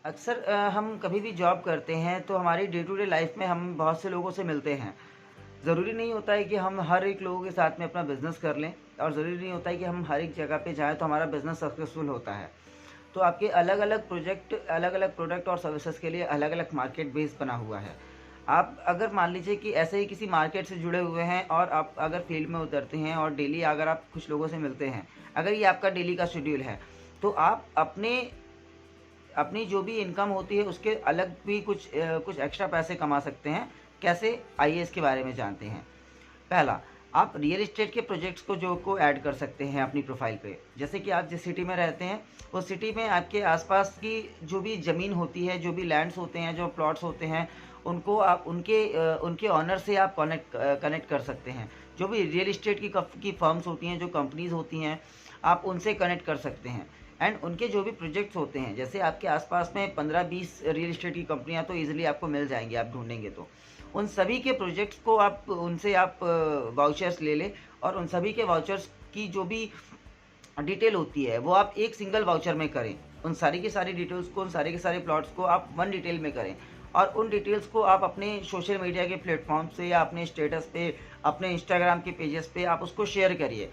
अक्सर हम कभी भी जॉब करते हैं तो हमारी डे टू डे लाइफ में हम बहुत से लोगों से मिलते हैं। ज़रूरी नहीं होता है कि हम हर एक लोगों के साथ में अपना बिज़नेस कर लें और ज़रूरी नहीं होता है कि हम हर एक जगह पे जाएँ तो हमारा बिज़नेस सक्सेसफुल होता है। तो आपके अलग-अलग प्रोजेक्ट, अलग-अलग प्रोडक्ट और सर्विसेज़ के लिए अलग-अलग मार्केट बेस बना हुआ है। आप अगर मान लीजिए कि ऐसे ही किसी मार्केट से जुड़े हुए हैं और आप अगर फील्ड में उतरते हैं और डेली अगर आप कुछ लोगों से मिलते हैं, अगर ये आपका डेली का शेड्यूल है, तो आप अपने अपनी जो भी इनकम होती है उसके अलग भी कुछ एक्स्ट्रा पैसे कमा सकते हैं। कैसे? आइए इसके बारे में जानते हैं। पहला, आप रियल एस्टेट के प्रोजेक्ट्स को ऐड कर सकते हैं अपनी प्रोफाइल पे। जैसे कि आप जिस सिटी में रहते हैं, उस सिटी में आपके आसपास की जो भी ज़मीन होती है, जो भी लैंड्स होते हैं, जो प्लॉट्स होते हैं, उनको आप उनके ऑनर से आप कनेक्ट कर सकते हैं। जो भी रियल एस्टेट की फर्म्स होती हैं, जो कंपनीज़ होती हैं, आप उनसे कनेक्ट कर सकते हैं। एंड उनके जो भी प्रोजेक्ट्स होते हैं, जैसे आपके आसपास में 15-20 रियल एस्टेट की कंपनियां तो ईजिली आपको मिल जाएंगी, आप ढूंढेंगे तो उन सभी के प्रोजेक्ट्स को आप उनसे आप वाउचर्स ले लें और उन सभी के वाउचर्स की जो भी डिटेल होती है वो आप एक सिंगल वाउचर में करें। उन सारी की सारी डिटेल्स को, उन सारे के सारे प्लॉट्स को आप वन डिटेल में करें और उन डिटेल्स को आप अपने सोशल मीडिया के प्लेटफॉर्म से या अपने स्टेटस पे, अपने इंस्टाग्राम के पेजेस पे आप उसको शेयर करिए।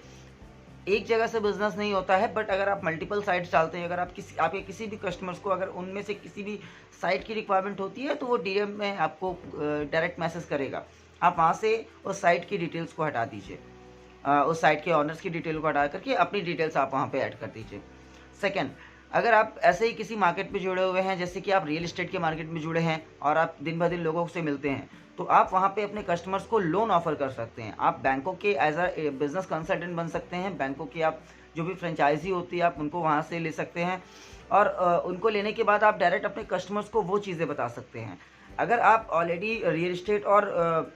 एक जगह से बिज़नेस नहीं होता है, बट अगर आप मल्टीपल साइट्स डालते हैं, अगर आपके किसी भी कस्टमर्स को अगर उनमें से किसी भी साइट की रिक्वायरमेंट होती है तो वो डीएम में आपको डायरेक्ट मैसेज करेगा। आप वहाँ से उस साइट की डिटेल्स को हटा दीजिए। उस साइट के ओनर्स की डिटेल को हटा करके अपनी डिटेल्स आप वहाँ पे ऐड कर दीजिए। सेकंड, अगर आप ऐसे ही किसी मार्केट में जुड़े हुए हैं, जैसे कि आप रियल एस्टेट के मार्केट में जुड़े हैं और आप दिन ब दिन लोगों से मिलते हैं, तो आप वहाँ पे अपने कस्टमर्स को लोन ऑफ़र कर सकते हैं। आप बैंकों के एज़ अ बिज़नेस कंसल्टेंट बन सकते हैं। बैंकों की आप जो भी फ्रेंचाइज़ी होती है, आप उनको वहाँ से ले सकते हैं और उनको लेने के बाद आप डायरेक्ट अपने कस्टमर्स को वो चीज़ें बता सकते हैं। अगर आप ऑलरेडी रियल एस्टेट और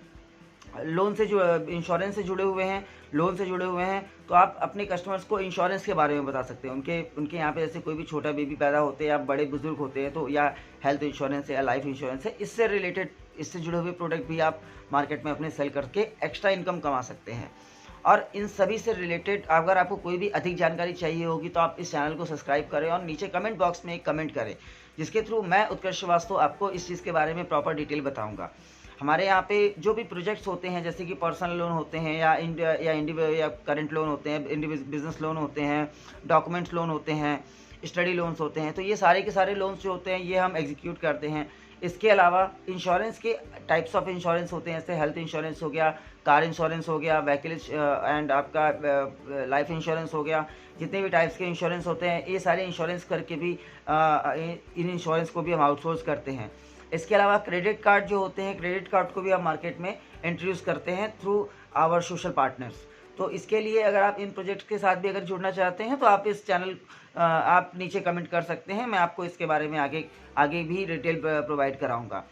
लोन से जो इंश्योरेंस से जुड़े हुए हैं, लोन से जुड़े हुए हैं, तो आप अपने कस्टमर्स को इंश्योरेंस के बारे में बता सकते हैं। उनके उनके यहाँ पे जैसे कोई भी छोटा बेबी पैदा होते हैं या बड़े बुजुर्ग होते हैं, तो या हेल्थ इंश्योरेंस है या लाइफ इंश्योरेंस है, इससे रिलेटेड, इससे जुड़े हुए प्रोडक्ट भी आप मार्केट में अपने सेल करके एक्स्ट्रा इनकम कमा सकते हैं। और इन सभी से रिलेटेड अगर आपको कोई भी अधिक जानकारी चाहिए होगी तो आप इस चैनल को सब्सक्राइब करें और नीचे कमेंट बॉक्स में एक कमेंट करें, जिसके थ्रू मैं उत्कर्ष श्रीवास्तव आपको इस चीज़ के बारे में प्रॉपर डिटेल बताऊंगा। हमारे यहाँ पे जो भी प्रोजेक्ट्स होते हैं, जैसे कि पर्सनल लोन होते हैं या करंट लोन होते हैं, बिजनेस लोन होते हैं, डॉक्यूमेंट्स लोन होते हैं, स्टडी लोन्स होते हैं, तो ये सारे के सारे लोन्स जो होते हैं ये हम एग्जीक्यूट करते हैं। इसके अलावा इंश्योरेंस के टाइप्स ऑफ इंश्योरेंस होते हैं, जैसे हेल्थ इंश्योरेंस हो गया, कार इंश्योरेंस हो गया, व्हीकल एंड आपका लाइफ इंश्योरेंस हो गया। जितने भी टाइप्स के इंश्योरेंस होते हैं, ये सारे इंश्योरेंस करके भी इन इंश्योरेंस को भी हम आउटसोर्स करते हैं। इसके अलावा क्रेडिट कार्ड जो होते हैं, क्रेडिट कार्ड को भी हम मार्केट में इंट्रोड्यूस करते हैं थ्रू आवर सोशल पार्टनर्स। तो इसके लिए अगर आप इन प्रोजेक्ट्स के साथ भी अगर जुड़ना चाहते हैं तो आप इस चैनल आप नीचे कमेंट कर सकते हैं। मैं आपको इसके बारे में आगे भी डिटेल प्रोवाइड कराऊंगा।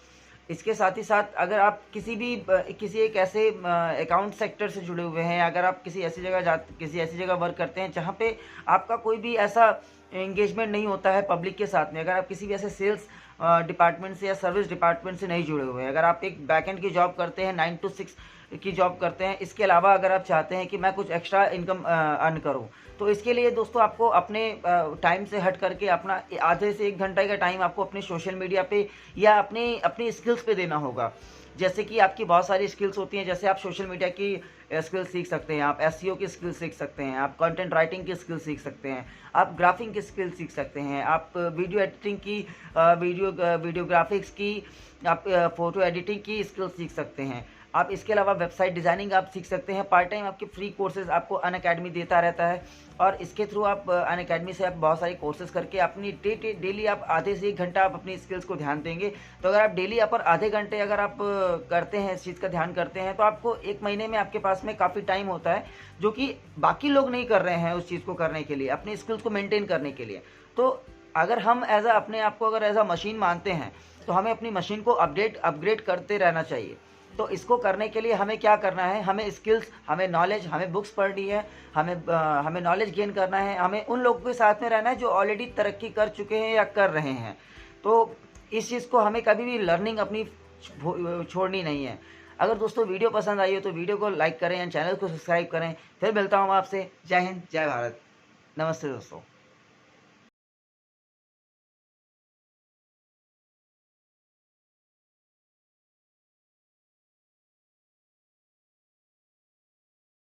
इसके साथ ही साथ अगर आप किसी एक ऐसे अकाउंट सेक्टर से जुड़े हुए हैं, अगर आप किसी ऐसी जगह वर्क करते हैं जहाँ पे आपका कोई भी ऐसा एंगेजमेंट नहीं होता है पब्लिक के साथ में, अगर आप किसी भी ऐसे सेल्स डिपार्टमेंट से या सर्विस डिपार्टमेंट से नहीं जुड़े हुए हैं, अगर आप एक बैकएंड की जॉब करते हैं, 9 to 6 की जॉब करते हैं, इसके अलावा अगर आप चाहते हैं कि मैं कुछ एक्स्ट्रा इनकम अर्न करूं, तो इसके लिए दोस्तों आपको अपने टाइम से हट करके अपना आधे से 1 घंटे का टाइम आपको अपने सोशल मीडिया पे या अपनी स्किल्स पे देना होगा। जैसे कि आपकी बहुत सारी स्किल्स होती हैं, जैसे आप सोशल मीडिया की स्किल्स सीख सकते हैं, आप एसईओ की स्किल्स सीख सकते हैं, आप कंटेंट राइटिंग की स्किल्स सीख सकते हैं, आप ग्राफिंग की स्किल्स सीख सकते हैं, आप वीडियो एडिटिंग की, वीडियोग्राफिक्स की, आप फोटो एडिटिंग की स्किल्स सीख सकते हैं। आप इसके अलावा वेबसाइट डिज़ाइनिंग आप सीख सकते हैं। पार्ट टाइम आपके फ्री कोर्सेज आपको अनअकैडमी देता रहता है और इसके थ्रू आप अनअकैडमी से आप बहुत सारे कोर्सेज करके अपनी डेली आप आधे से 1 घंटा आप अपनी स्किल्स को ध्यान देंगे। तो अगर आप डेली यहाँ पर आधे घंटे अगर आप करते हैं, इस चीज़ का ध्यान करते हैं, तो आपको 1 महीने में आपके पास में काफ़ी टाइम होता है, जो कि बाकी लोग नहीं कर रहे हैं उस चीज़ को करने के लिए, अपनी स्किल्स को मेनटेन करने के लिए। तो अगर हम अपने आप को अगर एज अ मशीन मानते हैं, तो हमें अपनी मशीन को अपग्रेड करते रहना चाहिए। तो इसको करने के लिए हमें क्या करना है, हमें स्किल्स, हमें नॉलेज, हमें बुक्स पढ़नी है, हमें नॉलेज गेन करना है, हमें उन लोगों के साथ में रहना है जो ऑलरेडी तरक्की कर चुके हैं या कर रहे हैं। तो इस चीज़ को हमें कभी भी लर्निंग अपनी छोड़नी नहीं है। अगर दोस्तों वीडियो पसंद आई हो तो वीडियो को लाइक करें, चैनल को सब्सक्राइब करें। फिर मिलता हूँ आपसे। जय हिंद, जय भारत, नमस्ते दोस्तों।